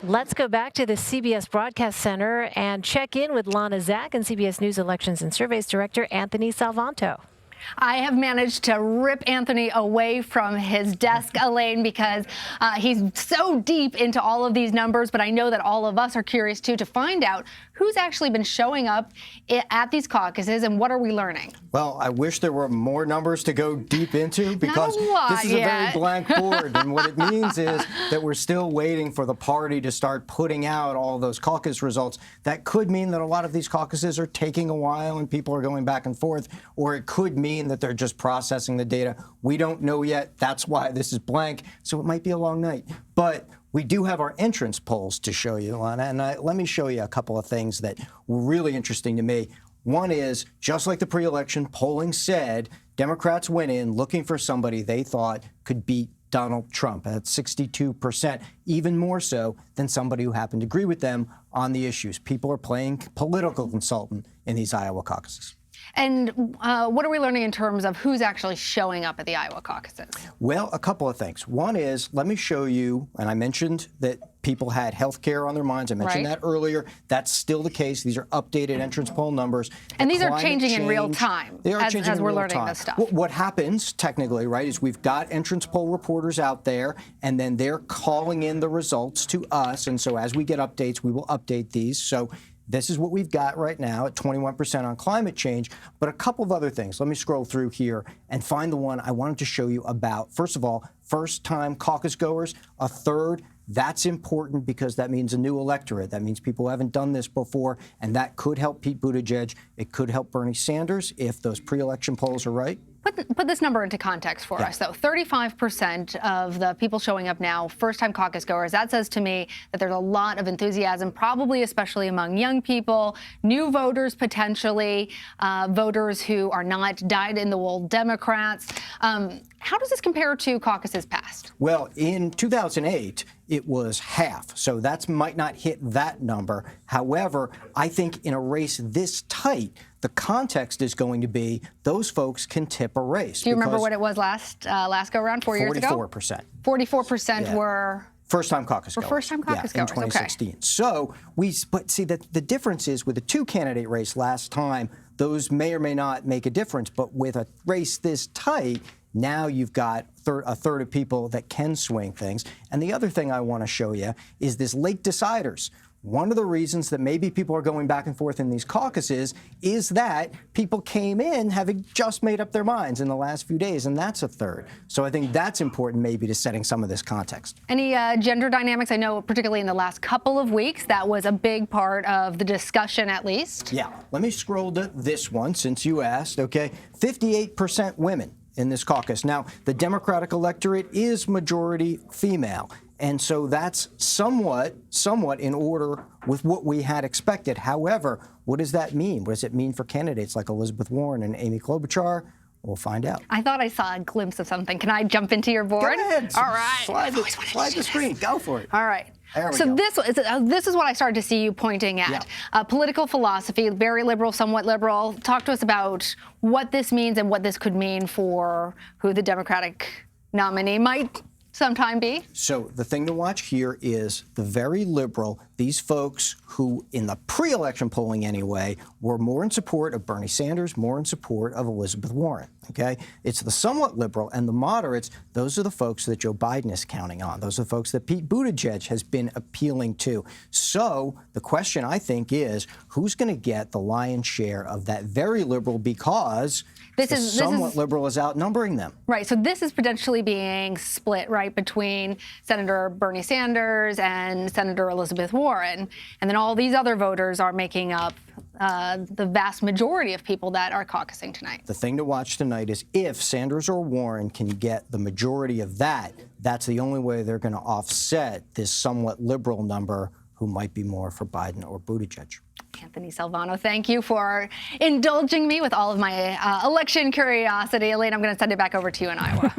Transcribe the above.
Let's go back to the CBS Broadcast Center and check in with Lana Zak and CBS News Elections and Surveys Director Anthony Salvanto. I have managed to rip Anthony away from his desk, Elaine, because he's so deep into all of these numbers. But I know that all of us are curious, too, to find out who's actually been showing up at these caucuses and what are we learning? Well, I wish there were more numbers to go deep into because this is a very blank board. And what it means is that we're still waiting for the party to start putting out all those caucus results. That could mean that a lot of these caucuses are taking a while and people are going back and forth, or it could mean that they're just processing the data. We don't know yet. That's why this is blank. So it might be a long night. But we do have our entrance polls to show you, Lana. And let me show you a couple of things that were really interesting to me. One is, just like the pre-election polling said, Democrats went in looking for somebody they thought could beat Donald Trump. That's 62%, even more so than somebody who happened to agree with them on the issues. People are playing political consultant in these Iowa caucuses. And what are we learning in terms of who's actually showing up at the Iowa caucuses? Well, a couple of things. One is, let me show you, and I mentioned that people had health care on their minds. I mentioned that earlier. That's still the case. These are updated entrance poll numbers. And these are changing in real time as we're learning this stuff. What happens technically, right, is we've got entrance poll reporters out there, and then they're calling in the results to us. And so as we get updates, we will update these. So this is what we've got right now at 21% on climate change. But a couple of other things. Let me scroll through here and find the one I wanted to show you about. First of all, first-time caucus goers, a third. That's important because that means a new electorate. That means people who haven't done this before, and that could help Pete Buttigieg. It could help Bernie Sanders if those pre-election polls are right. Put this number into context for us, though. 35% of the people showing up now, first-time caucus goers. That says to me that there's a lot of enthusiasm, probably especially among young people, new voters potentially, voters who are not dyed-in-the-wool Democrats. How does this compare to caucuses past? Well, in 2008, it was half, so that might not hit that number. However, I think in a race this tight, the context is going to be those folks can tip a race. Do you remember what it was last go around 4 years ago? 44%. 44% were first-time caucus goers. First-time caucus goers. In 2016. Okay. So but see that the difference is with the two-candidate race last time, those may or may not make a difference. But with a race this tight, now you've got a third of people that can swing things. And the other thing I want to show you is this late deciders. One of the reasons that maybe people are going back and forth in these caucuses is that people came in having just made up their minds in the last few days, and that's a third. So I think that's important maybe to setting some of this context. Any gender dynamics? I know particularly in the last couple of weeks, that was a big part of the discussion at least. Yeah. Let me scroll to this one since you asked, okay? 58% women in this caucus. Now, the Democratic electorate is majority female. And so that's somewhat in order with what we had expected. However, what does that mean? What does it mean for candidates like Elizabeth Warren and Amy Klobuchar? We'll find out. I thought I saw a glimpse of something. Can I jump into your board? Go ahead. All right. Slide the screen. Go for it. All right. So this is what I started to see you pointing at. Political philosophy, very liberal, somewhat liberal. Talk to us about what this means and what this could mean for who the Democratic nominee might sometime be. So the thing to watch here is the very liberal, these folks who in the pre-election polling anyway, were more in support of Bernie Sanders, more in support of Elizabeth Warren, okay? It's the somewhat liberal and the moderates, those are the folks that Joe Biden is counting on. Those are the folks that Pete Buttigieg has been appealing to. So the question, I think, is who's going to get the lion's share of that very liberal because the somewhat liberal is outnumbering them. Right. So this is potentially being split, right, between Senator Bernie Sanders and Senator Elizabeth Warren. And then all these other voters are making up the vast majority of people that are caucusing tonight. The thing to watch tonight is if Sanders or Warren can get the majority of that, that's the only way they're going to offset this somewhat liberal number who might be more for Biden or Buttigieg. Anthony Salvanto, thank you for indulging me with all of my election curiosity. Elaine, I'm going to send it back over to you in Iowa.